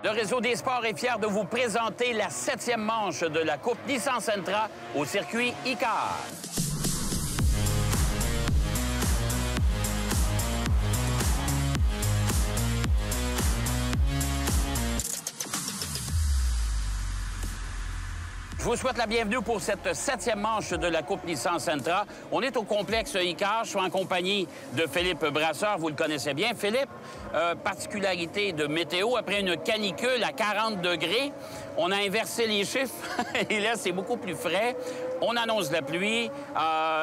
Le Réseau des sports est fier de vous présenter la 7e manche de la Coupe Nissan Sentra au circuit ICAR. Je vous souhaite la bienvenue pour cette 7e manche de la Coupe Nissan Sentra. On est au complexe ICAR. Je suis en compagnie de Philippe Brasseur. Vous le connaissez bien. Philippe, particularité de météo, après une canicule à 40 degrés, on a inversé les chiffres et là, c'est beaucoup plus frais. On annonce la pluie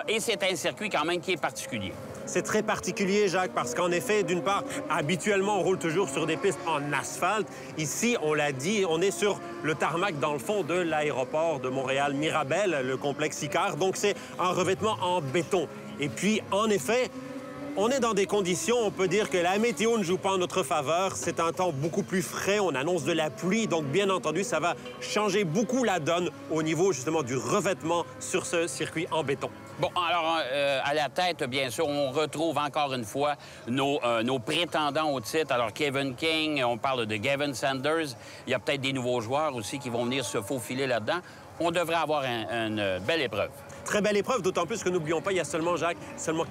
et c'est un circuit quand même qui est particulier. C'est très particulier, Jacques, parce qu'en effet, d'une part, habituellement, on roule toujours sur des pistes en asphalte. Ici, on l'a dit, on est sur le tarmac dans le fond de l'aéroport de Montréal-Mirabel, le complexe ICAR. Donc, c'est un revêtement en béton. Et puis, en effet, on est dans des conditions, on peut dire que la météo ne joue pas en notre faveur. C'est un temps beaucoup plus frais, on annonce de la pluie. Donc, bien entendu, ça va changer beaucoup la donne au niveau, justement, du revêtement sur ce circuit en béton. Bon, alors, à la tête, bien sûr, on retrouve encore une fois nos prétendants au titre. Alors, Kevin King, on parle de Gavin Sanders. Il y a peut-être des nouveaux joueurs aussi qui vont venir se faufiler là-dedans. On devrait avoir une belle épreuve. Très belle épreuve, d'autant plus que n'oublions pas, il y a seulement, Jacques,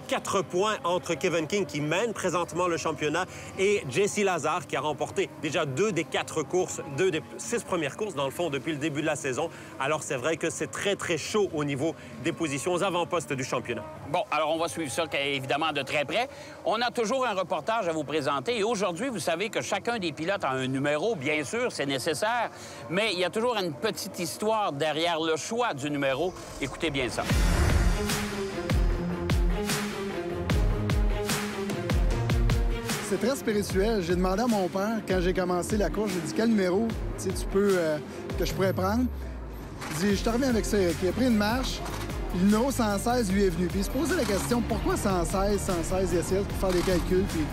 4 points entre Kevin King, qui mène présentement le championnat, et Jesse Lazare, qui a remporté déjà 2 des 4 courses, 2 des 6 premières courses, dans le fond, depuis le début de la saison. Alors, c'est vrai que c'est très, très chaud au niveau des positions aux avant-postes du championnat. Bon, alors on va suivre ça, évidemment, de très près. On a toujours un reportage à vous présenter, et aujourd'hui, vous savez que chacun des pilotes a un numéro, bien sûr, c'est nécessaire, mais il y a toujours une petite histoire derrière le choix du numéro. Écoutez bien ça. C'est très spirituel. J'ai demandé à mon père, quand j'ai commencé la course, j'ai dit quel numéro tu peux, que je pourrais prendre. Il dit, je te reviens avec ça, Eric. Il a pris une marche, puis le numéro 116 lui est venu. Puis il se posait la question, pourquoi 116, 116, il essayait de faire des calculs. Puis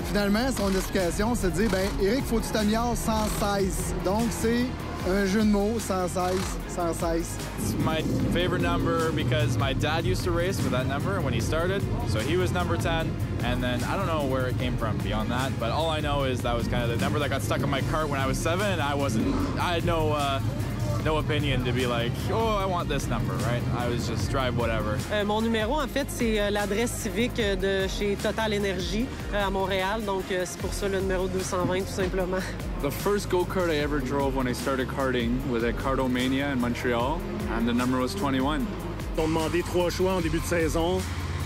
finalement, son explication, c'est de dire, bien, Eric, faut que tu t'améliores 116. Donc, c'est un jeu de mots, 116, 116. It's my favorite number because my dad used to race with that number when he started. So he was number 10, and then I don't know where it came from beyond that, but all I know is that was kind of the number that got stuck on my cart when I was 7, and I had no opinion to be like, oh, I want this number, right? I was just drive whatever. Mon numéro, en fait, c'est l'adresse civique de chez Total Énergie à Montréal. Donc, c'est pour ça le numéro 220, tout simplement. The first go-kart I ever drove when I started karting was at Kartomania in Montreal, and the number was 21. Ils ont demandé 3 choix en début de saison.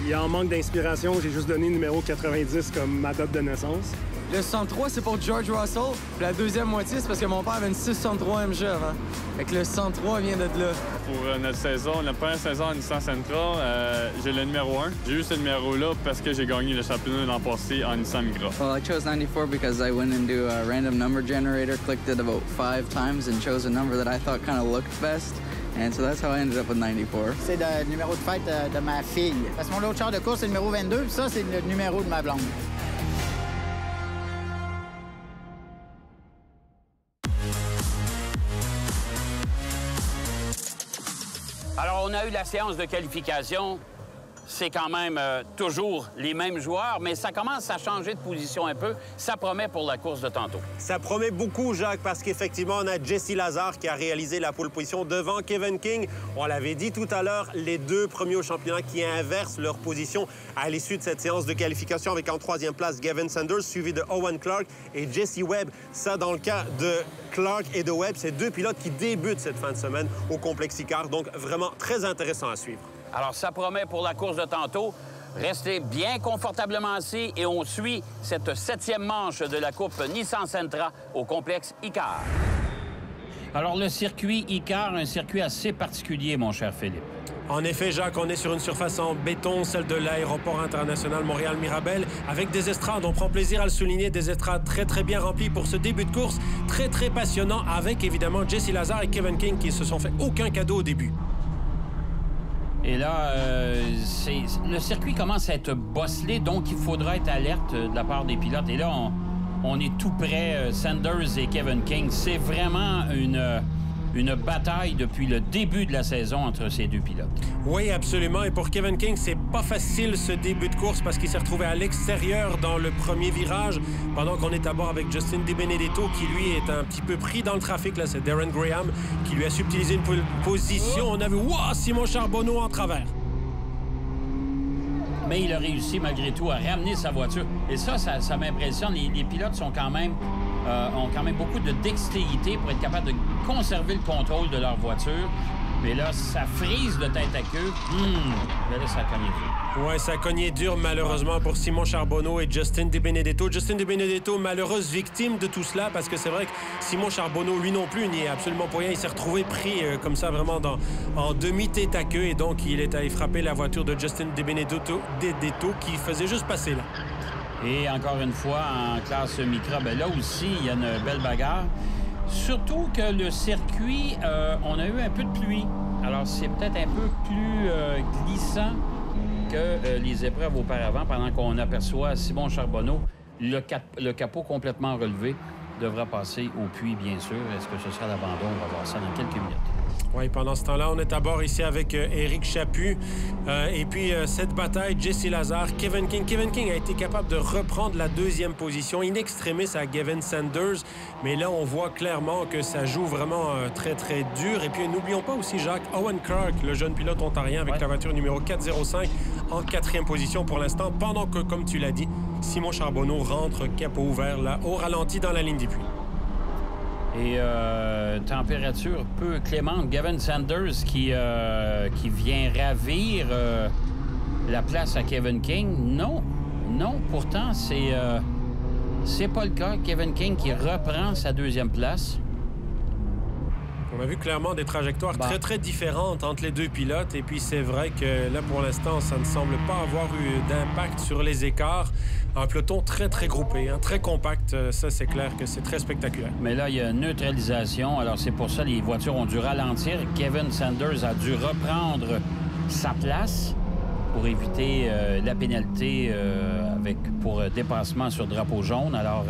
Il en manque d'inspiration, j'ai juste donné le numéro 90 comme ma date de naissance. Le 63, c'est pour George Russell. Puis la deuxième moitié, c'est parce que mon père avait une 663 MG avant. Fait que le 103 vient de là. Pour notre saison, la première saison en Nissan Sentra, j'ai le numéro 1. J'ai eu ce numéro-là parce que j'ai gagné le championnat l'an passé en Nissan Micra. Well, I chose 94 because I went into a random number generator, clicked it about 5 times, and chose a number that I thought kind of looked best. And so that's how I ended up with 94. C'est le numéro de fête de ma fille. Parce que mon autre char de course, c'est le numéro 22, puis ça, c'est le numéro de ma blonde. Alors, on a eu la séance de qualification. C'est quand même toujours les mêmes joueurs, mais ça commence à changer de position un peu. Ça promet pour la course de tantôt. Ça promet beaucoup, Jacques, parce qu'effectivement, on a Jesse Lazare qui a réalisé la pole position devant Kevin King. On l'avait dit tout à l'heure, les 2 premiers au championnat qui inversent leur position à l'issue de cette séance de qualification, avec en 3e place Gavin Sanders, suivi de Owen Clark et Jesse Webb. Ça, dans le cas de Clark et de Webb, c'est 2 pilotes qui débutent cette fin de semaine au complexe ICAR. Donc, vraiment très intéressant à suivre. Alors, ça promet pour la course de tantôt. Restez bien confortablement assis et on suit cette 7e manche de la Coupe Nissan Sentra au complexe ICAR. Alors, le circuit ICAR, un circuit assez particulier, mon cher Philippe. En effet, Jacques, on est sur une surface en béton, celle de l'aéroport international Montréal-Mirabel, avec des estrades. On prend plaisir à le souligner, des estrades très, très bien remplies pour ce début de course. Très, très passionnant, avec évidemment Jesse Lazare et Kevin King qui se sont fait aucun cadeau au début. Et là, le circuit commence à être bosselé, donc il faudra être alerte de la part des pilotes. Et là, on est tout près, Sanders et Kevin King. C'est vraiment une bataille depuis le début de la saison entre ces deux pilotes. Oui, absolument. Et pour Kevin King, c'est pas facile ce début de course parce qu'il s'est retrouvé à l'extérieur dans le premier virage pendant qu'on est à bord avec Justin DiBenedetto qui, lui, est un petit peu pris dans le trafic. Là, c'est Darren Graham qui lui a subtilisé une position. On a vu Simon Charbonneau en travers. Mais il a réussi malgré tout à ramener sa voiture. Et ça m'impressionne. Les pilotes sont ont quand même beaucoup de dextérité pour être capables de conserver le contrôle de leur voiture. Mais là, ça frise de tête à queue. Mais là, ça a cogné dur. Oui, ça a cogné dur, malheureusement, pour Simon Charbonneau et Justin DiBenedetto. Justin DiBenedetto, malheureuse victime de tout cela, parce que c'est vrai que Simon Charbonneau, lui non plus, n'y est absolument pour rien. Il s'est retrouvé pris comme ça, vraiment en demi-tête à queue. Et donc, il est allé frapper la voiture de Justin DiBenedetto qui faisait juste passer là. Et encore une fois, en classe Micra, là aussi, il y a une belle bagarre. Surtout que le circuit, on a eu un peu de pluie. Alors, c'est peut-être un peu plus glissant que les épreuves auparavant, pendant qu'on aperçoit Simon Charbonneau, le capot complètement relevé, devra passer au puits, bien sûr. Est-ce que ce sera l'abandon? On va voir ça dans quelques minutes. Oui, pendant ce temps-là, on est à bord ici avec Éric Chaput. Et puis, cette bataille, Jesse Lazare, Kevin King. Kevin King a été capable de reprendre la deuxième position, in extremis à Gavin Sanders. Mais là, on voit clairement que ça joue vraiment très, très dur. Et puis, n'oublions pas aussi, Jacques, Owen Clark, le jeune pilote ontarien avec la voiture numéro 405 en 4e position pour l'instant, pendant que, comme tu l'as dit, Simon Charbonneau rentre capot ouvert là, au ralenti dans la ligne des puits. Et température peu clémente. Gavin Sanders qui vient ravir la place à Kevin King. Non, pourtant, c'est pas le cas. Kevin King qui reprend sa deuxième place. On a vu clairement des trajectoires très, très différentes entre les deux pilotes. Et puis, c'est vrai que là, pour l'instant, ça ne semble pas avoir eu d'impact sur les écarts. Un peloton très, très groupé, très compact. Ça, c'est clair que c'est très spectaculaire. Mais là, il y a une neutralisation. Alors, c'est pour ça que les voitures ont dû ralentir. Kevin Sanders a dû reprendre sa place pour éviter la pénalité pour dépassement sur drapeau jaune. Alors,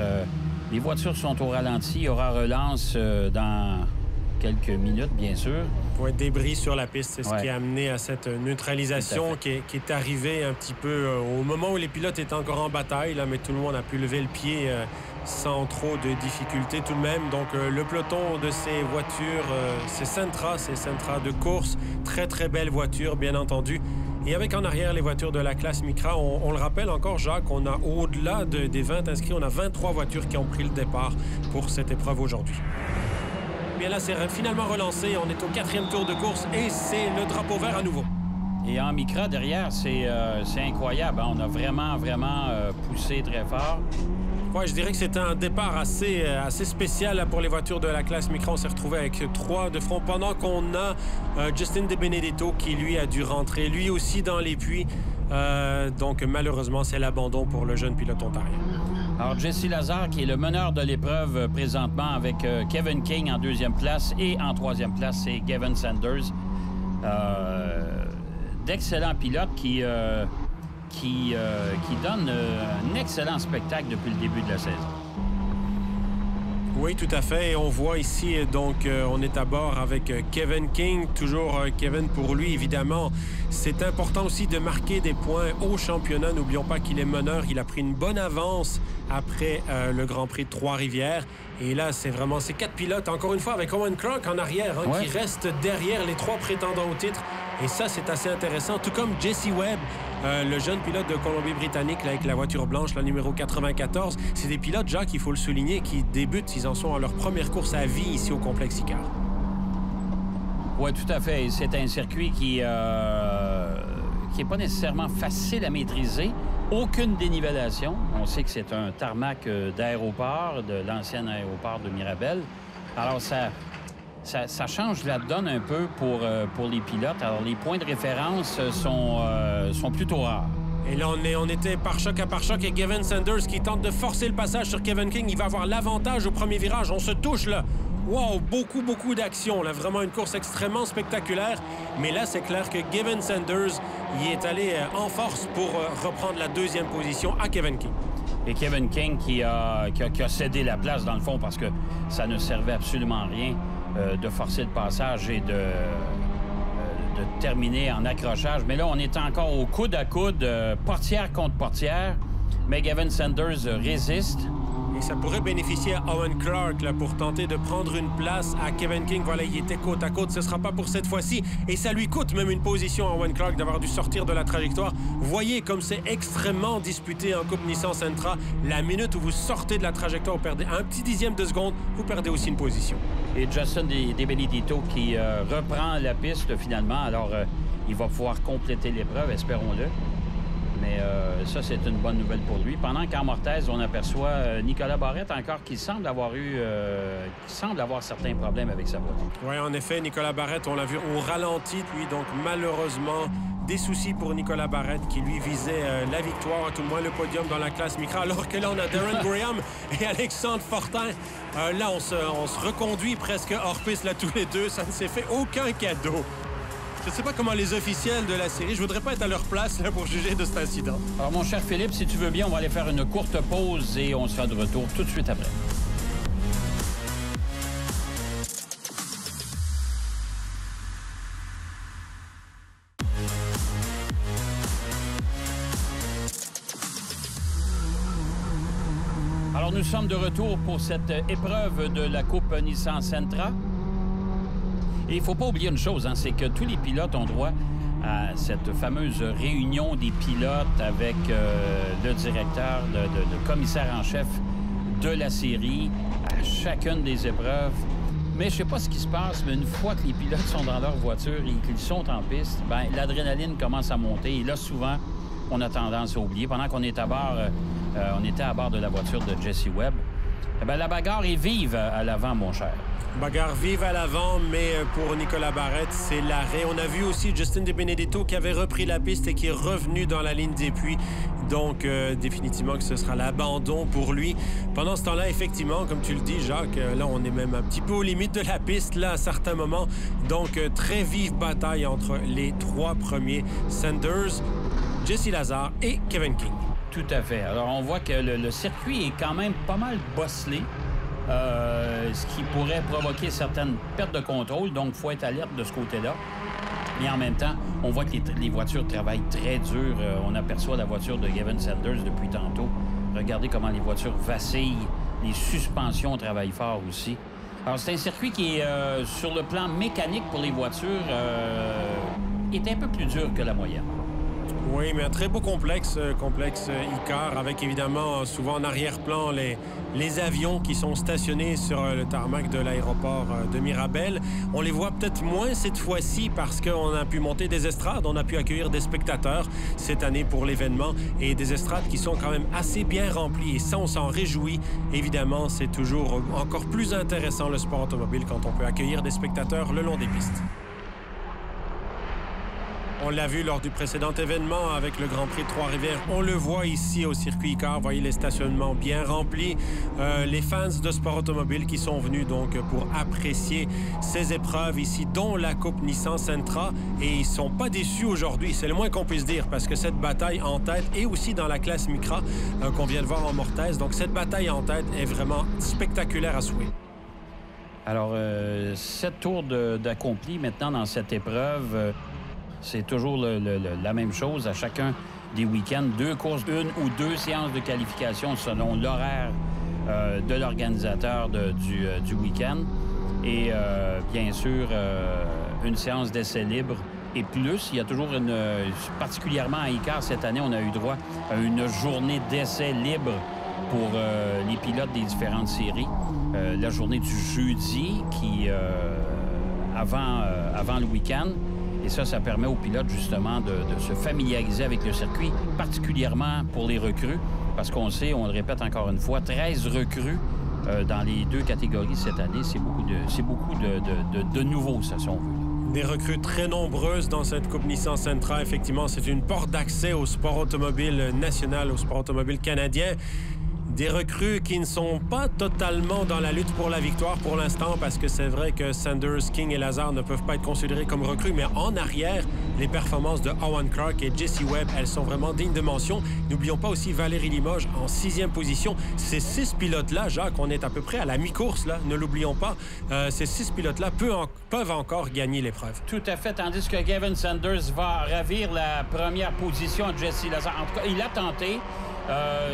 les voitures sont au ralenti. Il y aura relance dans quelques minutes, bien sûr. Point de débris sur la piste, c'est ce qui a amené à cette neutralisation qui est arrivée un petit peu au moment où les pilotes étaient encore en bataille, là, mais tout le monde a pu lever le pied sans trop de difficultés tout de même. Donc, le peloton de ces voitures, c'est Sentra de course. Très, très belle voiture, bien entendu. Et avec en arrière les voitures de la classe Micra, on le rappelle encore, Jacques, on a au-delà des 20 inscrits, on a 23 voitures qui ont pris le départ pour cette épreuve aujourd'hui. Bien là, c'est finalement relancé. On est au 4e tour de course et c'est le drapeau vert à nouveau. Et en Micra, derrière, c'est incroyable. On a vraiment poussé très fort. Oui, je dirais que c'était un départ assez spécial là, pour les voitures de la classe Micra. On s'est retrouvé avec 3 de front pendant qu'on a Justin DiBenedetto qui, lui, a dû rentrer, lui aussi, dans les puits. Donc, malheureusement, c'est l'abandon pour le jeune pilote ontarien. Alors, Jesse Lazare, qui est le meneur de l'épreuve présentement avec Kevin King en 2e place et en 3e place, c'est Gavin Sanders. D'excellents pilotes qui donnent un excellent spectacle depuis le début de la saison. Oui, tout à fait. Et on voit ici, donc, on est à bord avec Kevin King. Toujours Kevin, pour lui, évidemment. C'est important aussi de marquer des points au championnat. N'oublions pas qu'il est meneur. Il a pris une bonne avance après le Grand Prix de Trois-Rivières. Et là, c'est vraiment ces 4 pilotes, encore une fois, avec Owen Clark en arrière, qui reste derrière les 3 prétendants au titre. Et ça, c'est assez intéressant. Tout comme Jesse Webb, le jeune pilote de Colombie-Britannique, avec la voiture blanche, la numéro 94. C'est des pilotes, Jacques, il faut le souligner, qui débutent. Ils en sont à leur première course à vie ici au complexe Icare. Oui, tout à fait. C'est un circuit qui n'est pas nécessairement facile à maîtriser. Aucune dénivellation. On sait que c'est un tarmac d'aéroport, de l'ancien aéroport de Mirabel. Alors, ça change la donne un peu pour les pilotes. Alors, les points de référence sont plutôt rares. Et là, on était par choc à par choc. Et Gavin Sanders qui tente de forcer le passage sur Kevin King. Il va avoir l'avantage au premier virage. On se touche, là. Wow, beaucoup d'action. Là, vraiment une course extrêmement spectaculaire. Mais là, c'est clair que Gavin Sanders y est allé en force pour reprendre la 2e position à Kevin King. Et Kevin King qui a cédé la place, dans le fond, parce que ça ne servait absolument à rien de forcer le passage et de terminer en accrochage. Mais là, on est encore au coude à coude, portière contre portière. Mais Gavin Sanders résiste. Et ça pourrait bénéficier à Owen Clark là, pour tenter de prendre une place à Kevin King. Voilà, il était côte à côte. Ce ne sera pas pour cette fois-ci. Et ça lui coûte même une position à Owen Clark d'avoir dû sortir de la trajectoire. Voyez comme c'est extrêmement disputé en Coupe Nissan Sentra. La minute où vous sortez de la trajectoire, vous perdez un petit dixième de seconde, vous perdez aussi une position. Et Justin De Benedetto qui reprend la piste finalement. Alors, il va pouvoir compléter l'épreuve, espérons-le. Mais ça, c'est une bonne nouvelle pour lui. Pendant qu'en Mortaise, on aperçoit Nicolas Barrette encore qui semble avoir certains problèmes avec sa voiture. Oui, en effet, Nicolas Barrette, on l'a vu au ralenti, lui. Donc, malheureusement, des soucis pour Nicolas Barrette qui, lui, visait la victoire, à tout le moins le podium dans la classe Micra. Alors que là, on a Darren Graham et Alexandre Fortin. Là, on se reconduit presque hors piste, là, tous les deux. Ça ne s'est fait aucun cadeau. Je ne sais pas comment les officiels de la série, je voudrais pas être à leur place là, pour juger de cet incident. Alors, mon cher Philippe, si tu veux bien, on va aller faire une courte pause et on sera de retour tout de suite après. Alors, nous sommes de retour pour cette épreuve de la Coupe Nissan Sentra. Et il ne faut pas oublier une chose, hein, c'est que tous les pilotes ont droit à cette fameuse réunion des pilotes avec le directeur, le commissaire en chef de la série à chacune des épreuves. Mais je ne sais pas ce qui se passe, mais une fois que les pilotes sont dans leur voiture et qu'ils sont en piste, bien, l'adrénaline commence à monter. Et là, souvent, on a tendance à oublier. Pendant qu'on est à bord, on était à bord de la voiture de Jesse Webb, eh bien, la bagarre est vive à l'avant, mon cher. Bagarre vive à l'avant, mais pour Nicolas Barrette, c'est l'arrêt. On a vu aussi Justin De Benedetto qui avait repris la piste et qui est revenu dans la ligne des puits. Donc, définitivement que ce sera l'abandon pour lui. Pendant ce temps-là, effectivement, comme tu le dis, Jacques, là, on est même un petit peu aux limites de la piste, là, à certains moments. Donc, très vive bataille entre les trois premiers, Sanders, Jesse Lazare et Kevin King. Tout à fait. Alors, on voit que le circuit est quand même pas mal bosselé. Ce qui pourrait provoquer certaines pertes de contrôle. Donc, il faut être alerte de ce côté-là. Mais en même temps, on voit que les voitures travaillent très dur. On aperçoit la voiture de Gavin Sanders depuis tantôt. Regardez comment les voitures vacillent. Les suspensions travaillent fort aussi. Alors, c'est un circuit qui est, sur le plan mécanique pour les voitures, est un peu plus dur que la moyenne. Oui, mais un très beau complexe ICAR, avec évidemment souvent en arrière-plan les avions qui sont stationnés sur le tarmac de l'aéroport de Mirabel. On les voit peut-être moins cette fois-ci parce qu'on a pu monter des estrades, on a pu accueillir des spectateurs cette année pour l'événement et des estrades qui sont quand même assez bien remplies. Et ça, on s'en réjouit. Évidemment, c'est toujours encore plus intéressant le sport automobile quand on peut accueillir des spectateurs le long des pistes. On l'a vu lors du précédent événement avec le Grand Prix de Trois-Rivières. On le voit ici au circuit ICAR. Vous voyez les stationnements bien remplis. Les fans de sport automobile qui sont venus donc pour apprécier ces épreuves ici, dont la Coupe Nissan Sentra. Et ils ne sont pas déçus aujourd'hui. C'est le moins qu'on puisse dire parce que cette bataille en tête et aussi dans la classe Micra qu'on vient de voir en Mortaise. Donc cette bataille en tête est vraiment spectaculaire à souhait. Alors, 7 tours d'accompli maintenant dans cette épreuve. C'est toujours la même chose à chacun des week-ends. 2 courses, 1 ou 2 séances de qualification selon l'horaire de l'organisateur du week-end. Et bien sûr, une séance d'essai libre et plus. Il y a toujours particulièrement à ICAR cette année, on a eu droit à une journée d'essai libre pour les pilotes des différentes séries. La journée du jeudi avant le week-end. Et ça permet aux pilotes, justement, de se familiariser avec le circuit, particulièrement pour les recrues, parce qu'on sait, on le répète encore une fois, 13 recrues dans les 2 catégories cette année. C'est beaucoup de nouveaux, ça, si on veut. Des recrues très nombreuses dans cette Coupe Nissan Sentra. Effectivement, c'est une porte d'accès au sport automobile national, au sport automobile canadien. Des recrues qui ne sont pas totalement dans la lutte pour la victoire pour l'instant, parce que c'est vrai que Sanders, King et Lazar ne peuvent pas être considérés comme recrues, mais en arrière, les performances de Owen Clark et Jesse Webb, elles sont vraiment dignes de mention. N'oublions pas aussi Valérie Limoges en 6e position. Ces 6 pilotes-là, Jacques, on est à peu près à la mi-course, là, ne l'oublions pas. Ces 6 pilotes-là peuvent encore gagner l'épreuve. Tout à fait, tandis que Gavin Sanders va ravir la première position à Jesse Lazar. En tout cas, il a tenté.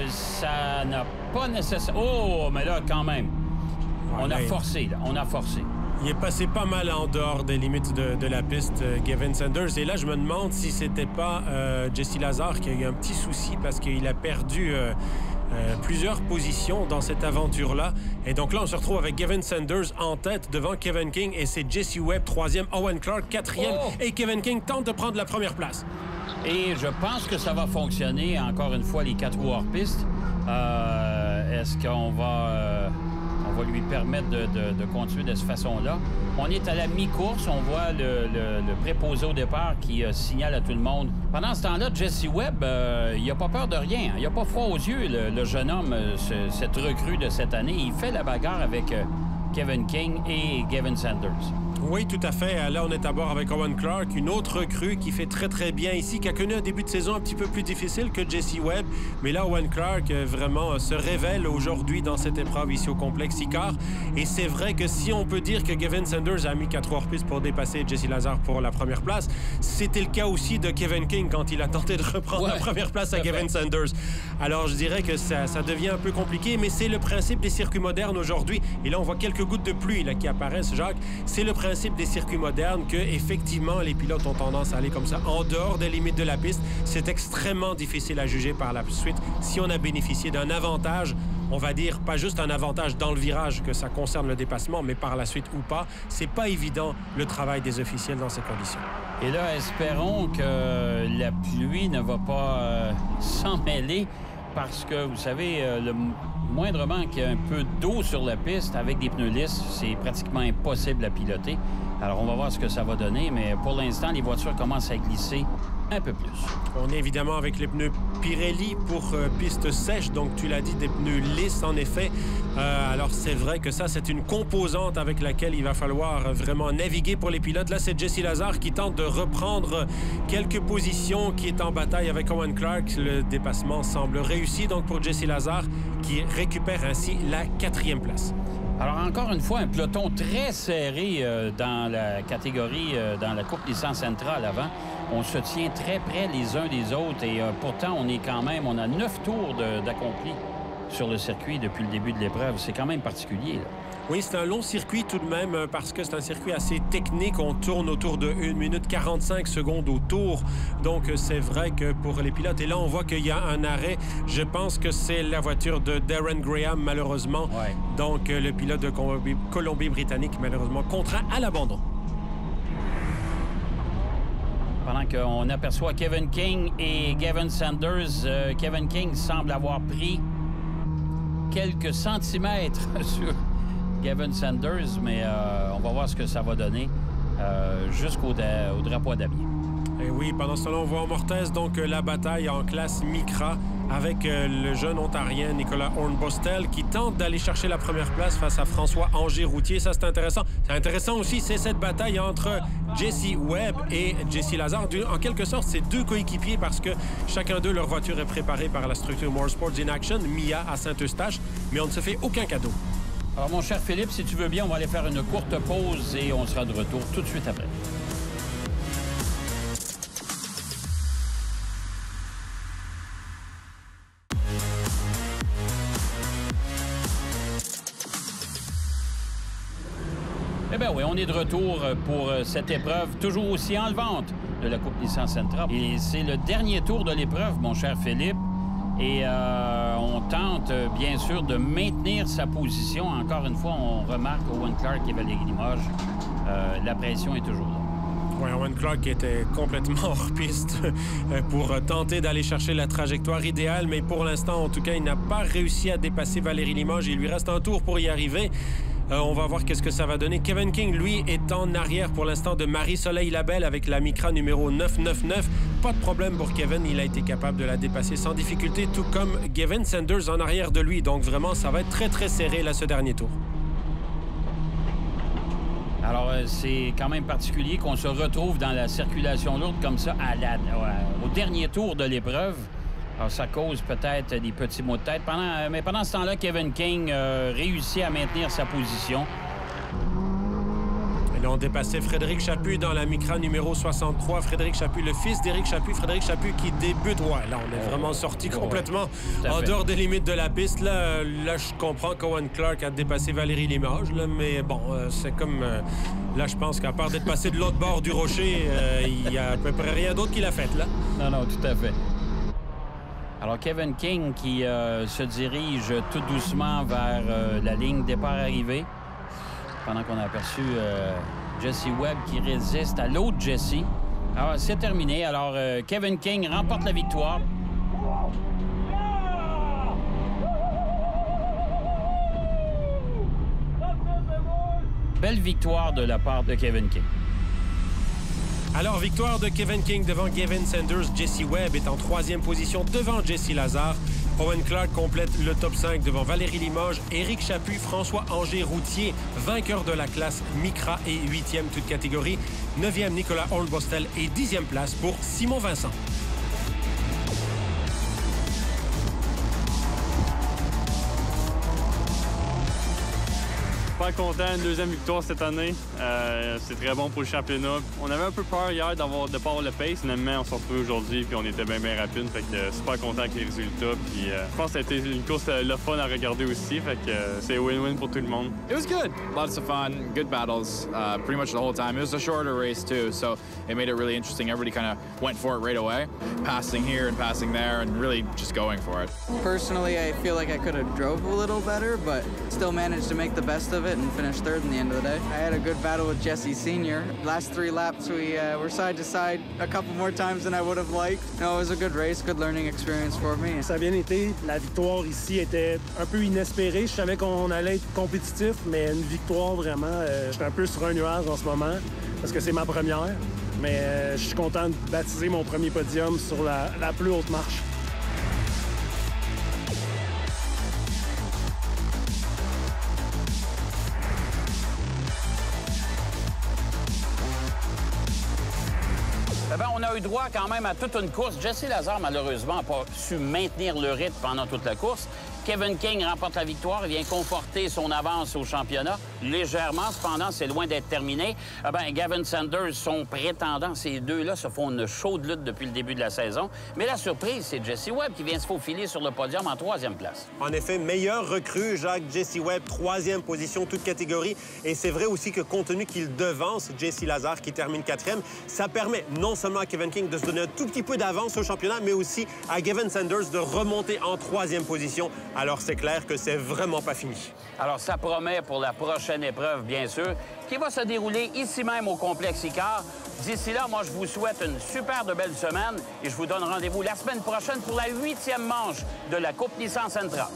Ça n'a pas nécessairement... Oh, mais là, quand même, on a forcé, là. On a forcé. Il est passé pas mal en dehors des limites de la piste, Gavin Sanders. Et là, je me demande si c'était pas Jesse Lazar qui a eu un petit souci parce qu'il a perdu plusieurs positions dans cette aventure-là. Et donc là, on se retrouve avec Gavin Sanders en tête devant Kevin King. Et c'est Jesse Webb, 3e, Owen Clark, 4e. Oh! Et Kevin King tente de prendre la première place. Et je pense que ça va fonctionner, encore une fois, les 4 roues hors piste. Est-ce qu'on va lui permettre de continuer de cette façon-là? On est à la mi-course. On voit le préposé au départ qui signale à tout le monde. Pendant ce temps-là, Jesse Webb, il n'a pas peur de rien. Il n'a pas froid aux yeux, le jeune homme, cette recrue de cette année. Il fait la bagarre avec Kevin King et Gavin Sanders. Oui, tout à fait. Là, on est à bord avec Owen Clark, une autre recrue qui fait très, très bien ici, qui a connu un début de saison un petit peu plus difficile que Jesse Webb. Mais là, Owen Clark vraiment se révèle aujourd'hui dans cette épreuve ici au complexe Icar. Et c'est vrai que si on peut dire que Gavin Sanders a mis 4 hors piste pour dépasser Jesse Lazar pour la première place, c'était le cas aussi de Kevin King quand il a tenté de reprendre la première place à Gavin Sanders. Alors, je dirais que ça devient un peu compliqué, mais c'est le principe des circuits modernes aujourd'hui. Et là, on voit quelques gouttes de pluie là, qui apparaissent, Jacques. C'est le principe des circuits modernes que, effectivement, les pilotes ont tendance à aller comme ça en dehors des limites de la piste. C'est extrêmement difficile à juger par la suite. Si on a bénéficié d'un avantage, on va dire pas juste un avantage dans le virage, que ça concerne le dépassement, mais par la suite ou pas, c'est pas évident le travail des officiels dans ces conditions. Et là, espérons que la pluie ne va pas s'en mêler, parce que, vous savez, le moindrement qu'il y ait un peu d'eau sur la piste avec des pneus lisses, c'est pratiquement impossible à piloter. Alors, on va voir ce que ça va donner, mais pour l'instant, les voitures commencent à glisser un peu plus. On est évidemment avec les pneus Pirelli pour piste sèche, donc tu l'as dit, des pneus lisses en effet. Alors c'est vrai que ça, c'est une composante avec laquelle il va falloir vraiment naviguer pour les pilotes. Là, c'est Jesse Lazar qui tente de reprendre quelques positions, qui est en bataille avec Owen Clark. Le dépassement semble réussi donc pour Jesse Lazar qui récupère ainsi la 4e place. Alors, encore une fois, un peloton très serré dans la catégorie, dans la Coupe Nissan Sentra à l'avant. On se tient très près les uns des autres et pourtant, on a 9 tours d'accomplis sur le circuit depuis le début de l'épreuve. C'est quand même particulier, là. Oui, c'est un long circuit tout de même parce que c'est un circuit assez technique. On tourne autour de 1 minute 45 secondes au tour. Donc, c'est vrai que pour les pilotes... Et là, on voit qu'il y a un arrêt. Je pense que c'est la voiture de Darren Graham, malheureusement. Ouais. Donc, le pilote de Colombie-Britannique, malheureusement, contraint à l'abandon. Pendant qu'on aperçoit Kevin King et Gavin Sanders, Kevin King semble avoir pris quelques centimètres sur Gavin Sanders, mais on va voir ce que ça va donner jusqu'au drapeau à damier. Et oui, pendant ce temps-là, on voit en Mortaise donc la bataille en classe Micra avec le jeune Ontarien Nicolas Hornbostel qui tente d'aller chercher la première place face à François Anger-Routier. Ça, c'est intéressant. C'est intéressant aussi, c'est cette bataille entre Jesse Webb et Jesse Lazar. En quelque sorte, c'est 2 coéquipiers parce que chacun d'eux, leur voiture est préparée par la structure Motorsports in Action, MIA à Saint-Eustache, mais on ne se fait aucun cadeau. Alors, mon cher Philippe, si tu veux bien, on va aller faire une courte pause et on sera de retour tout de suite après. Eh bien oui, on est de retour pour cette épreuve toujours aussi enlevante de la Coupe Nissan Sentra. Et c'est le dernier tour de l'épreuve, mon cher Philippe. Et on tente, bien sûr, de maintenir sa position. Encore une fois, on remarque Owen Clark et Valérie Limoges. La pression est toujours là. Oui, Owen Clark était complètement hors piste pour tenter d'aller chercher la trajectoire idéale. Mais pour l'instant, en tout cas, il n'a pas réussi à dépasser Valérie Limoges. Il lui reste un tour pour y arriver. On va voir qu'est-ce que ça va donner. Kevin King, lui, est en arrière pour l'instant de Marie-Soleil Labelle avec la Micra numéro 999. Pas de problème pour Kevin. Il a été capable de la dépasser sans difficulté, tout comme Gavin Sanders en arrière de lui. Donc vraiment, ça va être très, très serré là, ce dernier tour. Alors, c'est quand même particulier qu'on se retrouve dans la circulation lourde comme ça au dernier tour de l'épreuve. Alors, ça cause peut-être des petits maux de tête. Mais pendant ce temps-là, Kevin King réussit à maintenir sa position. Et là, on dépassait Frédéric Chaput dans la Micra numéro 63. Frédéric Chaput, le fils d'Éric Chaput. Frédéric Chaput qui débute. Ouais, là, on est vraiment sorti complètement en dehors des limites de la piste. Là, je comprends qu'Owen Clark a dépassé Valérie Limoges, là, mais bon, c'est comme... là, je pense qu'à part d'être passé de l'autre bord du rocher, il y a à peu près rien d'autre qu'il a fait, là. Non, tout à fait. Alors, Kevin King qui se dirige tout doucement vers la ligne départ-arrivée. Pendant qu'on a aperçu Jesse Webb qui résiste à l'autre Jesse. Alors, c'est terminé. Alors, Kevin King remporte la victoire. Belle victoire de la part de Kevin King. Alors, victoire de Kevin King devant Gavin Sanders. Jesse Webb est en 3e position devant Jesse Lazare. Owen Clark complète le top 5 devant Valérie Limoges. Éric Chaput, François Anger-Routier, vainqueur de la classe Micra et 8e toute catégorie. 9e, Nicolas Hornbostel et 10e place pour Simon Vincent. Super content, une 2e victoire cette année. C'est très bon pour le championnat. On avait un peu peur hier de pas avoir le pace. Finalement, on s'est retrouvés aujourd'hui puis on était bien rapide. Fait que super content avec les résultats. Puis je pense que ça a été une course le fun à regarder aussi. Fait que c'est win-win pour tout le monde. It was good. Lots of fun, good battles, pretty much the whole time. It was a shorter race too, so it made it really interesting. Everybody kind of went for it right away, passing here and passing there, and really just going for it. Personally, I feel like I could have drove a little better, but still managed to make the best of it and finish 3rd in the end of the day. I had a good battle with Jesse Sr. Last 3 laps, we were side to side a couple more times than I would have liked. No, it was a good race, good learning experience for me. Ça a bien été. La victoire ici était un peu inespérée. Je savais qu'on allait être compétitif, mais une victoire vraiment, je suis un peu sur un nuage en ce moment parce que c'est ma première. Mais je suis content de baptiser mon premier podium sur la plus haute marche. On a eu droit quand même à toute une course. Jesse Lazare, malheureusement, n'a pas su maintenir le rythme pendant toute la course. Kevin King remporte la victoire. Il vient conforter son avance au championnat légèrement. Cependant, c'est loin d'être terminé. Gavin Sanders, son prétendant, ces deux-là se font une chaude lutte depuis le début de la saison. Mais la surprise, c'est Jesse Webb qui vient se faufiler sur le podium en 3e place. En effet, meilleure recrue, Jacques. Jesse Webb, 3e position, toute catégorie. Et c'est vrai aussi que compte tenu qu'il devance Jesse Lazare qui termine 4e, ça permet non seulement à Kevin King de se donner un tout petit peu d'avance au championnat, mais aussi à Gavin Sanders de remonter en 3e position. Alors, c'est clair que c'est vraiment pas fini. Alors, ça promet pour la prochaine épreuve, bien sûr, qui va se dérouler ici même au complexe Icare. D'ici là, moi, je vous souhaite une super de belle semaine et je vous donne rendez-vous la semaine prochaine pour la 8e manche de la Coupe Nissan Sentra.